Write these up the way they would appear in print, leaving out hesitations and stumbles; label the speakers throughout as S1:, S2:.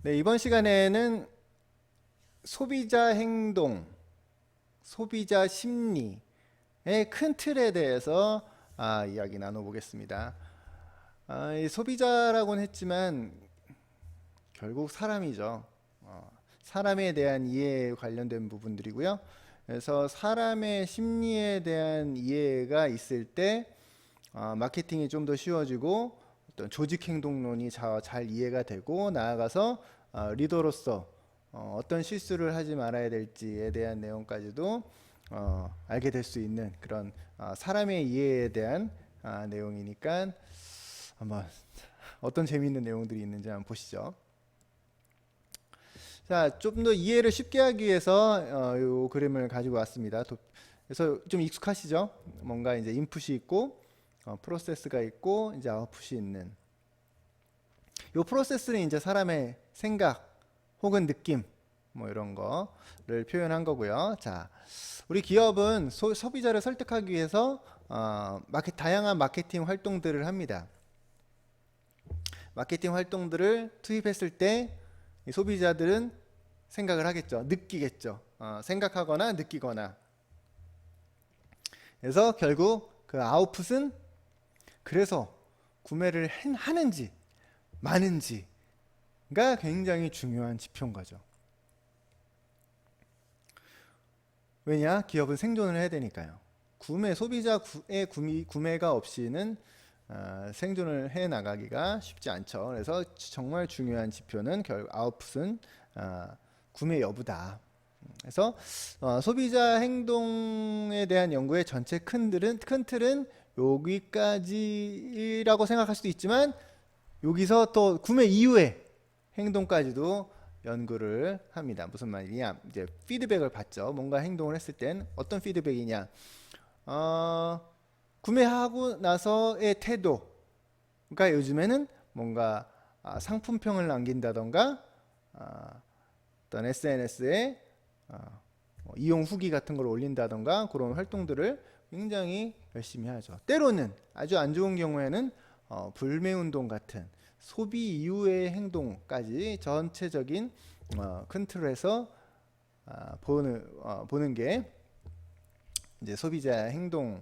S1: 네, 이번 시간에는 소비자 행동, 소비자 심리의 큰 틀에 대해서 이야기 나눠보겠습니다. 이 소비자라고는 했지만 결국 사람이죠. 사람에 대한 이해에 관련된 부분들이고요. 그래서 사람의 심리에 대한 이해가 있을 때 마케팅이 좀 더 쉬워지고 어떤 조직 행동론이 잘 이해가 되고 나아가서 리더로서 어떤 실수를 하지 말아야 될지에 대한 내용까지도 알게 될 수 있는 그런 사람의 이해에 대한 내용이니까 한번 어떤 재미있는 내용들이 있는지 한번 보시죠. 자, 좀 더 이해를 쉽게 하기 위해서 이 그림을 가지고 왔습니다. 그래서 좀 익숙하시죠? 뭔가 이제 인풋이 있고 프로세스가 있고 이제 아웃풋이 있는. 이 프로세스는 이제 사람의 생각 혹은 느낌 뭐 이런 거를 표현한 거고요. 자, 우리 기업은 소비자를 설득하기 위해서 다양한 마케팅 활동들을 합니다. 마케팅 활동들을 투입했을 때 이 소비자들은 생각을 하겠죠. 느끼겠죠. 생각하거나 느끼거나. 그래서 결국 그 아웃풋은 그래서 구매를 하는지 많은지가 굉장히 중요한 지표인 거죠. 왜냐? 기업은 생존을 해야 되니까요. 소비자의 구매가 없이는 생존을 해 나가기가 쉽지 않죠. 그래서 정말 중요한 지표는 결국 아웃풋은 구매 여부다. 그래서 소비자 행동에 대한 연구의 전체 큰 틀은 여기까지라고 생각할 수도 있지만 여기서 또 구매 이후의 행동까지도 연구를 합니다. 무슨 말이냐? 이제 피드백을 받죠. 뭔가 행동을 했을 땐 어떤 피드백이냐? 구매하고 나서의 태도. 그러니까 요즘에는 뭔가 상품평을 남긴다던가 어떤 SNS에 이용 후기 같은 걸 올린다던가 그런 활동들을 굉장히 열심히 하죠. 때로는 아주 안 좋은 경우에는 불매운동 같은 소비 이후의 행동까지 전체적인 큰 틀에서 보는 게 이제 소비자 행동에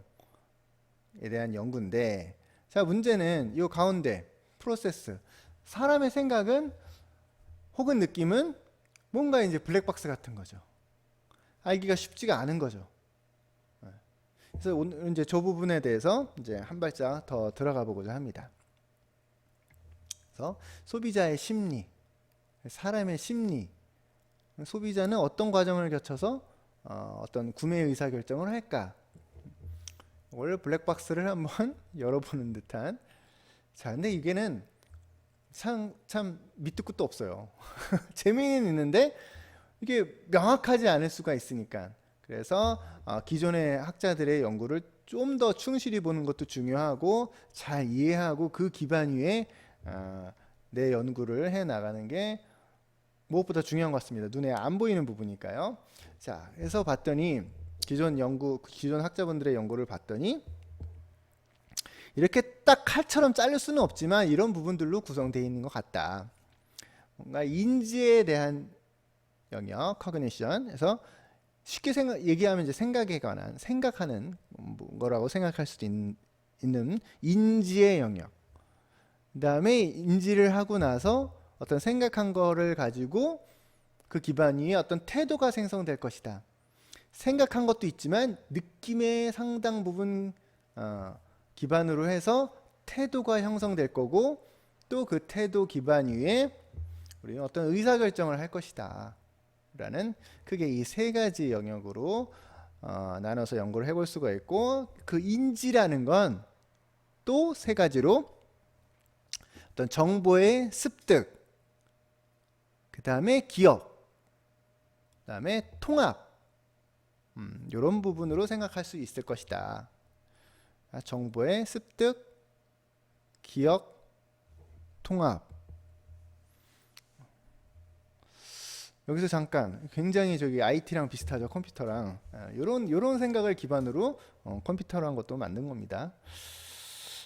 S1: 대한 연구인데, 자, 문제는 이 가운데 프로세스, 사람의 생각은 혹은 느낌은 뭔가 이제 블랙박스 같은 거죠. 알기가 쉽지가 않은 거죠. 그래서 오늘 이제 저 부분에 대해서 이제 한 발짝 더 들어가 보고자 합니다. 그래서 소비자의 심리, 사람의 심리, 소비자는 어떤 과정을 거쳐서 어떤 구매 의사 결정을 할까? 오늘 블랙박스를 한번 열어보는 듯한. 자, 근데 이게는 참 밑도 끝도 없어요. 재미는 있는데 이게 명확하지 않을 수가 있으니까. 그래서 기존의 학자들의 연구를 좀 더 충실히 보는 것도 중요하고 잘 이해하고 그 기반 위에 내 연구를 해 나가는 게 무엇보다 중요한 것 같습니다. 눈에 안 보이는 부분이니까요. 자, 그래서 봤더니 기존 학자분들의 연구를 봤더니 이렇게 딱 칼처럼 자를 수는 없지만 이런 부분들로 구성되어 있는 것 같다. 뭔가 인지에 대한 영역, cognition. 그래서 쉽게 얘기하면 이제 생각하는 거라고 생각할 수도 있는 인지의 영역. 그 다음에 인지를 하고 나서 어떤 생각한 거를 가지고 그 기반 위에 어떤 태도가 생성될 것이다. 생각한 것도 있지만 느낌의 상당 부분 기반으로 해서 태도가 형성될 거고 또 그 태도 기반 위에 우리는 어떤 의사결정을 할 것이다 라는 크게 이 세 가지 영역으로 나눠서 연구를 해볼 수가 있고, 그 인지라는 건 또 세 가지로 어떤 정보의 습득, 그 다음에 기억, 그 다음에 통합, 이런 부분으로 생각할 수 있을 것이다. 정보의 습득, 기억, 통합. 여기서 잠깐 굉장히 저기 IT랑 비슷하죠. 컴퓨터랑 요런 생각을 기반으로 컴퓨터란 것도 만든 겁니다.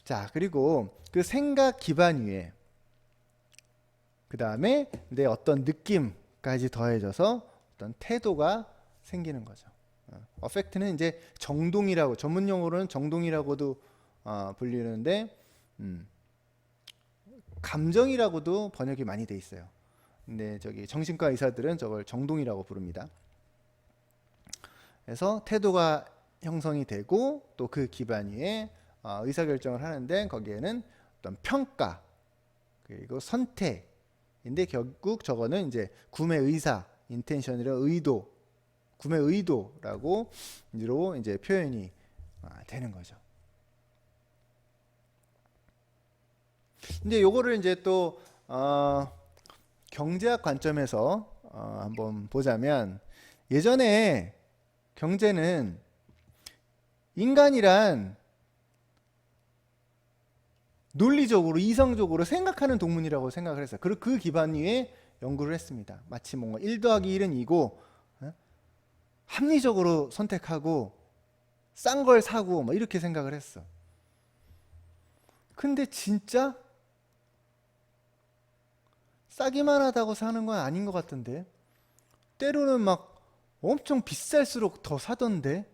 S1: 자, 그리고 그 생각 기반 위에 그 다음에 내 어떤 느낌까지 더해져서 어떤 태도가 생기는 거죠. 어펙트는 이제 정동이라고, 전문 용어로는 정동이라고도 불리는데 감정이라고도 번역이 많이 돼 있어요. 근데 저기 정신과 의사들은 저걸 정동이라고 부릅니다. 그래서 태도가 형성이 되고 또 그 기반 위에 의사결정을 하는데 거기에는 어떤 평가 그리고 선택인데 결국 저거는 이제 구매 의사, 인텐션이라 의도, 구매 의도라고 이제 표현이 되는 거죠. 근데 요거를 이제 또 경제학 관점에서 한번 보자면 예전에 경제는 인간이란 논리적으로 이성적으로 생각하는 동물이라고 생각을 했어요. 그리고 그 기반 위에 연구를 했습니다. 마치 뭔가 1 더하기 1은 2고 합리적으로 선택하고 싼 걸 사고 뭐 이렇게 생각을 했어. 근데 진짜 싸기만 하다고 사는 건 아닌 것 같던데 때로는 막 엄청 비쌀수록 더 사던데.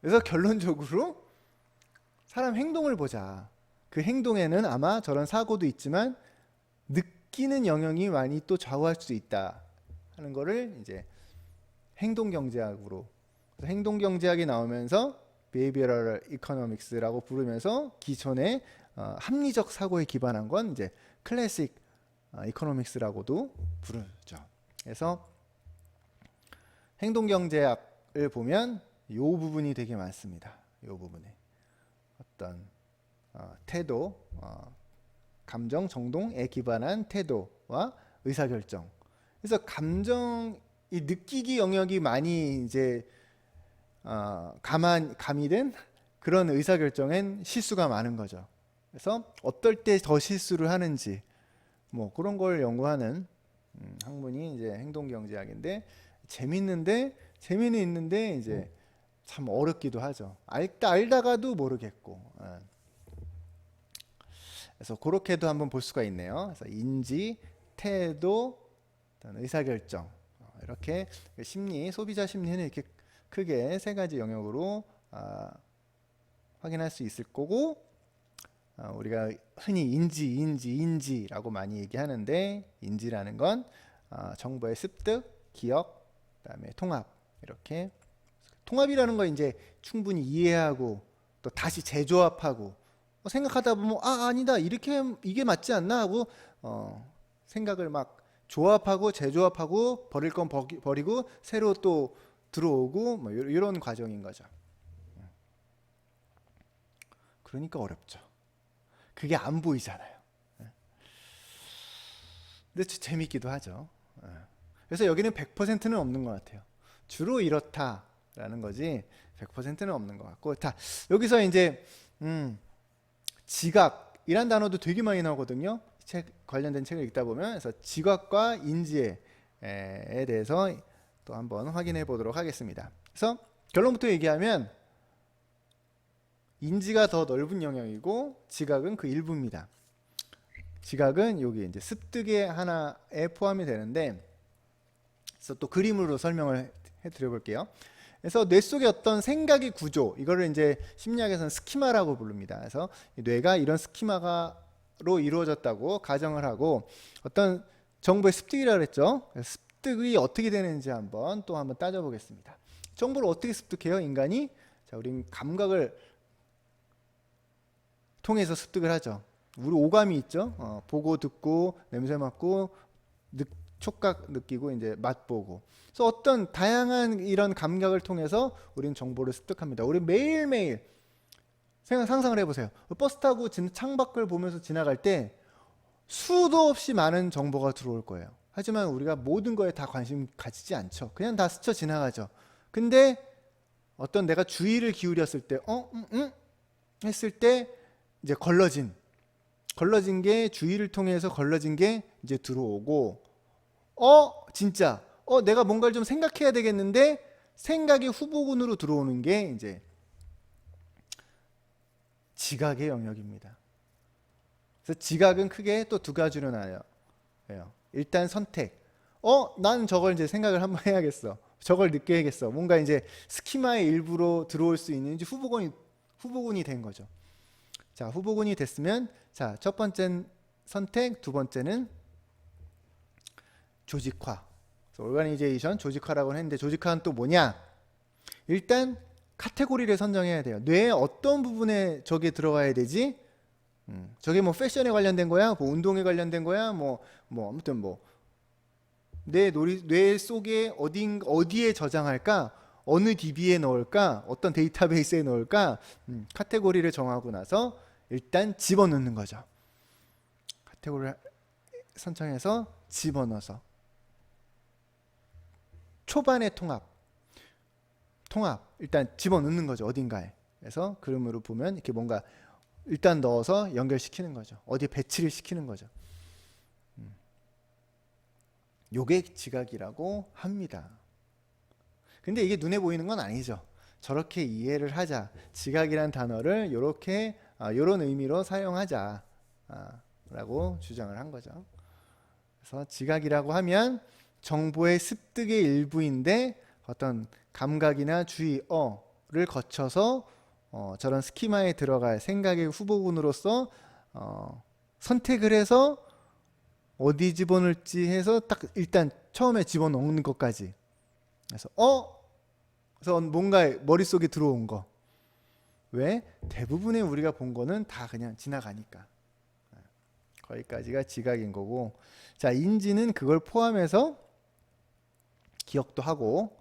S1: 그래서 결론적으로 사람 행동을 보자. 그 행동에는 아마 저런 사고도 있지만 느끼는 영역이 많이 또 좌우할 수 있다 하는 거를 이제 행동경제학으로, 행동경제학이 나오면서 behavioral economics라고 부르면서 기존의 합리적 사고에 기반한 건 이제 클래식 이코노믹스라고도 부르죠. 그래서 행동경제학을 보면 이 부분이 되게 많습니다. 이 부분에 어떤 태도, 감정, 정동에 기반한 태도와 의사결정. 그래서 감정이 느끼기 영역이 많이 이제 가미된 그런 의사결정엔 실수가 많은 거죠. 그래서 어떨 때 더 실수를 하는지 뭐 그런 걸 연구하는 학문이 이제 행동경제학인데 재미는 있는데 이제 참 어렵기도 하죠. 알다가도 모르겠고. 그래서 그렇게도 한번 볼 수가 있네요. 그래서 인지, 태도, 의사결정 이렇게 심리, 소비자 심리는 이렇게 크게 세 가지 영역으로 확인할 수 있을 거고 우리가 흔히 인지라고 많이 얘기하는데 인지라는 건 정보의 습득, 기억, 그다음에 통합 이렇게 통합이라는 거 이제 충분히 이해하고 또 다시 재조합하고 생각하다 보면 아니다 이렇게 이게 맞지 않나 하고 생각을 막 조합하고 재조합하고 버릴 건 버리고 새로 또 들어오고 뭐 이런 과정인 거죠. 그러니까 어렵죠. 그게 안 보이잖아요. 근데 재밌기도 하죠. 그래서 여기는 100%는 없는 것 같아요. 주로 이렇다라는 거지 100%는 없는 것 같고, 자 여기서 이제 지각이란 단어도 되게 많이 나오거든요. 책 관련된 책을 읽다 보면. 그래서 지각과 인지에 대해서 또 한번 확인해 보도록 하겠습니다. 그래서 결론부터 얘기하면 인지가 더 넓은 영역이고 지각은 그 일부입니다. 지각은 여기 이제 습득의 하나에 포함이 되는데, 그래서 또 그림으로 설명을 해드려 볼게요. 그래서 뇌 속의 어떤 생각의 구조, 이거를 이제 심리학에서는 스키마라고 부릅니다. 그래서 뇌가 이런 스키마로 이루어졌다고 가정을 하고 어떤 정보의 습득이라고 했죠. 습득이 어떻게 되는지 한번 따져보겠습니다. 정보를 어떻게 습득해요, 인간이? 자, 우린 감각을 통해서 습득을 하죠. 우리 오감이 있죠. 보고, 듣고, 냄새 맡고, 촉각 느끼고, 이제 맛보고. 그래서 어떤 다양한 이런 감각을 통해서 우리는 정보를 습득합니다. 우리 매일매일 상상을 해보세요. 버스 타고 창밖을 보면서 지나갈 때 수도 없이 많은 정보가 들어올 거예요. 하지만 우리가 모든 거에 다 관심 가지지 않죠. 그냥 다 스쳐 지나가죠. 근데 어떤 내가 주의를 기울였을 때 했을 때 이제 걸러진 게, 주의를 통해서 걸러진 게 이제 들어오고, 진짜 내가 뭔가를 좀 생각해야 되겠는데 생각의 후보군으로 들어오는 게 이제 지각의 영역입니다. 그래서 지각은 크게 또 두 가지로 나뉘어요. 일단 선택. 난 저걸 이제 생각을 한번 해야겠어. 저걸 느껴야겠어. 뭔가 이제 스키마의 일부로 들어올 수 있는지 후보군이 된 거죠. 자, 후보군이 됐으면 자, 첫 번째는 선택, 두 번째는 조직화. 오르가니제이션 조직화라고 했는데 조직화는 또 뭐냐? 일단 카테고리를 선정해야 돼요. 뇌의 어떤 부분에 저게 들어가야 되지? 저게 뭐 패션에 관련된 거야? 뭐 운동에 관련된 거야? 아무튼 뇌 속에 어디에 저장할까? 어느 DB에 넣을까? 어떤 데이터베이스에 넣을까? 카테고리를 정하고 나서 일단 집어넣는 거죠. 카테고리를 선정해서 집어넣어서 초반의 통합 일단 집어넣는 거죠. 어딘가에. 그래서 그림으로 보면 이렇게 뭔가 일단 넣어서 연결시키는 거죠. 어디에 배치를 시키는 거죠. 요게 지각이라고 합니다. 근데 이게 눈에 보이는 건 아니죠. 저렇게 이해를 하자. 지각이란 단어를 요런 의미로 사용하자 라고 주장을 한 거죠. 그래서 지각이라고 하면 정보의 습득의 일부인데 어떤 감각이나 주의어를 거쳐서 저런 스키마에 들어갈 생각의 후보군으로서 선택을 해서 어디 집어넣을지 해서 딱 일단 처음에 집어넣는 것까지. 그래서 그래서 뭔가 머릿속에 들어온 거. 왜? 대부분의 우리가 본 거는 다 그냥 지나가니까. 거기까지가 지각인 거고. 자, 인지는 그걸 포함해서 기억도 하고,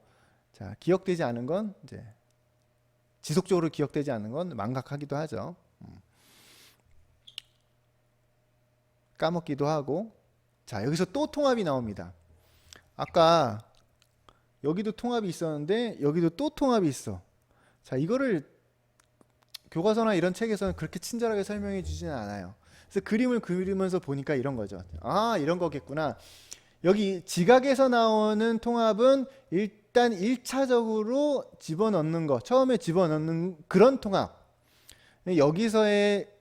S1: 자, 기억되지 않은 건 이제 지속적으로 기억되지 않는 건 망각하기도 하죠. 까먹기도 하고. 자, 여기서 또 통합이 나옵니다. 아까 여기도 통합이 있었는데 여기도 또 통합이 있어. 자, 이거를 교과서나 이런 책에서는 그렇게 친절하게 설명해 주지는 않아요. 그래서 그림을 그리면서 보니까 이런 거죠. 이런 거겠구나. 여기 지각에서 나오는 통합은 일단 1차적으로 집어넣는 거, 처음에 집어넣는 그런 통합. 여기서의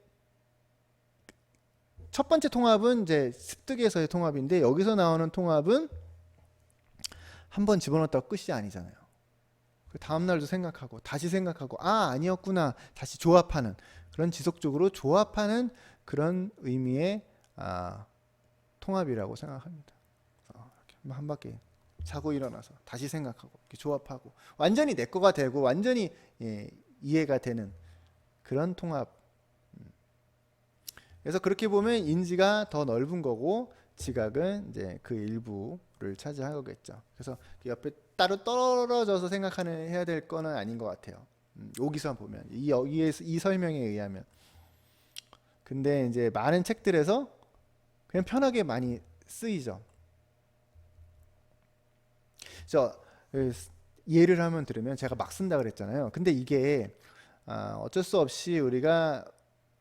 S1: 첫 번째 통합은 이제 습득에서의 통합인데 여기서 나오는 통합은 한번 집어넣었다고 끝이 아니잖아요. 다음 날도 생각하고 다시 생각하고 아니었구나 다시 조합하는 그런 지속적으로 조합하는 그런 의미의 통합이라고 생각합니다. 이렇게 한 바퀴 자고 일어나서 다시 생각하고 이렇게 조합하고 완전히 내 거가 되고 완전히 이해가 되는 그런 통합. 그래서 그렇게 보면 인지가 더 넓은 거고 지각은 이제 그 일부를 차지하겠죠. 그래서 그 옆에 따로 떨어져서 해야 될 거는 아닌 것 같아요. 여기서 보면 이 설명에 의하면. 근데 이제 많은 책들에서 그냥 편하게 많이 쓰이죠. 예를 하면 들으면 제가 막 쓴다 그랬잖아요. 근데 이게 어쩔 수 없이 우리가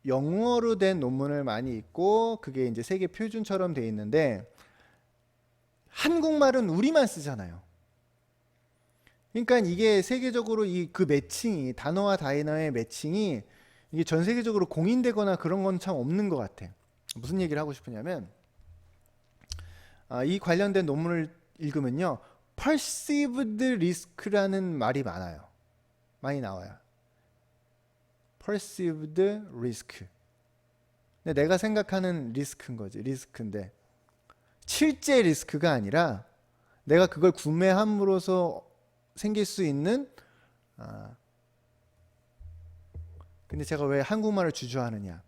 S1: 영어로 된 논문을 많이 읽고 그게 이제 세계 표준처럼 돼 있는데 한국말은 우리만 쓰잖아요. 그러니까 이게 세계적으로 그 매칭이 단어와 단어의 매칭이 이게 전 세계적으로 공인되거나 그런 건 참 없는 것 같아. 무슨 얘기를 하고 싶으냐면 이 관련된 논문을 읽으면요, perceived risk라는 말이 많이 나와요. perceived risk. 근데 내가 생각하는 리스크인 거지. 리스크인데 실제 리스크가 아니라 내가 그걸 구매함으로써 생길 수 있는 근데 제가 왜 한국말을 주저하느냐,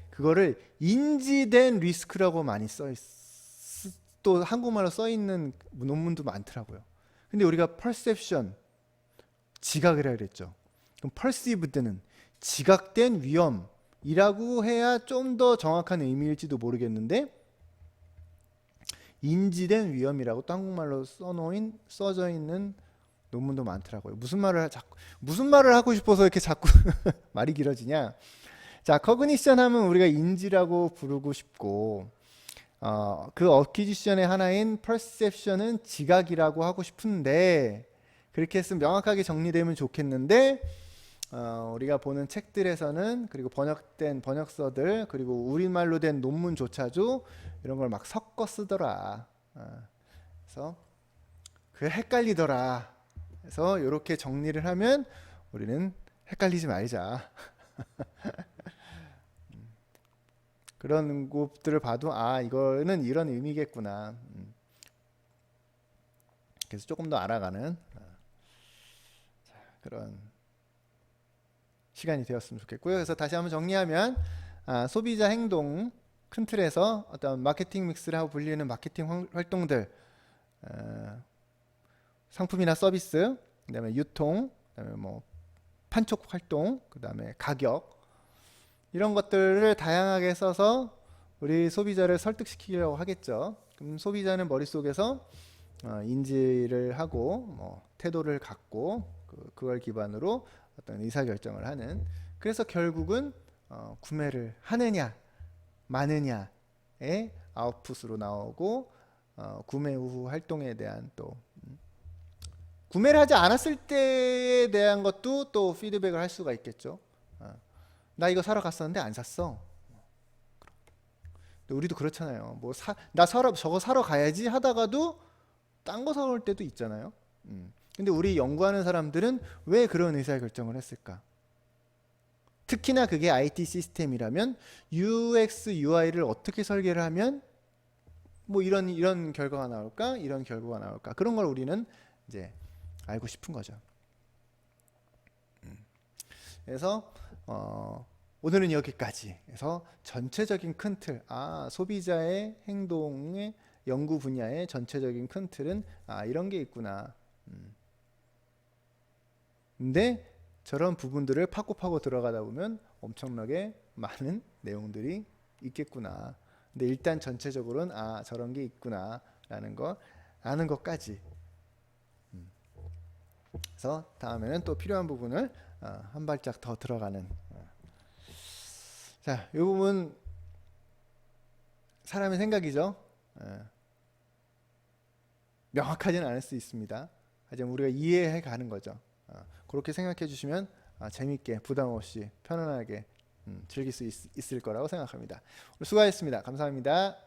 S1: 그거를 인지된 리스크라고 많이 또 한국말로 써 있는 논문도 많더라고요. 근데 우리가 perception 지각이라 그랬죠. 그럼 perceived는 지각된 위험이라고 해야 좀 더 정확한 의미일지도 모르겠는데 인지된 위험이라고 또 한국말로 써져 있는 논문도 많더라고요. 무슨 말을 하고 싶어서 이렇게 자꾸 말이 길어지냐. 자, 커그니션 하면 우리가 인지라고 부르고 싶고 그 어퀴지션의 하나인 perception은 지각이라고 하고 싶은데 그렇게 했으면 명확하게 정리되면 좋겠는데 우리가 보는 책들에서는 그리고 번역된 번역서들 그리고 우리말로 된 논문조차도 이런 걸 막 섞어 쓰더라. 그래서 그게 헷갈리더라. 그래서 이렇게 정리를 하면 우리는 헷갈리지 말자. 그런 것들을 봐도 아 이거는 이런 의미겠구나. 그래서 조금 더 알아가는 그런 시간이 되었으면 좋겠고요. 그래서 다시 한번 정리하면 소비자 행동 큰 틀에서 어떤 마케팅 믹스라고 불리는 마케팅 활동들, 상품이나 서비스, 그다음에 유통, 그다음에 뭐 판촉 활동, 그다음에 가격 이런 것들을 다양하게 써서 우리 소비자를 설득시키려고 하겠죠. 그럼 소비자는 머릿속에서 인지를 하고 뭐 태도를 갖고 그걸 기반으로 어떤 의사결정을 하는 그래서 결국은 구매를 하느냐 마느냐의 아웃풋으로 나오고 구매 후 활동에 대한 또 구매를 하지 않았을 때에 대한 것도 또 피드백을 할 수가 있겠죠. 나 이거 사러 갔었는데 안 샀어. 우리도 그렇잖아요. 뭐 나 저거 사러 가야지 하다가도 딴 거 사올 때도 있잖아요. 근데 우리 연구하는 사람들은 왜 그런 의사결정을 했을까? 특히나 그게 IT 시스템이라면 UX, UI를 어떻게 설계를 하면 뭐 이런 결과가 나올까? 이런 결과가 나올까? 그런 걸 우리는 이제 알고 싶은 거죠. 그래서 오늘은 여기까지 해서 전체적인 큰 틀, 소비자의 행동의 연구 분야의 전체적인 큰 틀은 이런 게 있구나. 근데 저런 부분들을 파고 들어가다 보면 엄청나게 많은 내용들이 있겠구나. 근데 일단 전체적으로는 저런 게 있구나라는 거 아는 것까지. 그래서 다음에는 또 필요한 부분을 한 발짝 더 들어가는. 자, 이 부분 사람의 생각이죠. 명확하지는 않을 수 있습니다. 하지만 우리가 이해해 가는 거죠. 그렇게 생각해 주시면 재밌게 부담 없이 편안하게 즐길 수 있을 거라고 생각합니다. 오늘 수고하셨습니다. 감사합니다.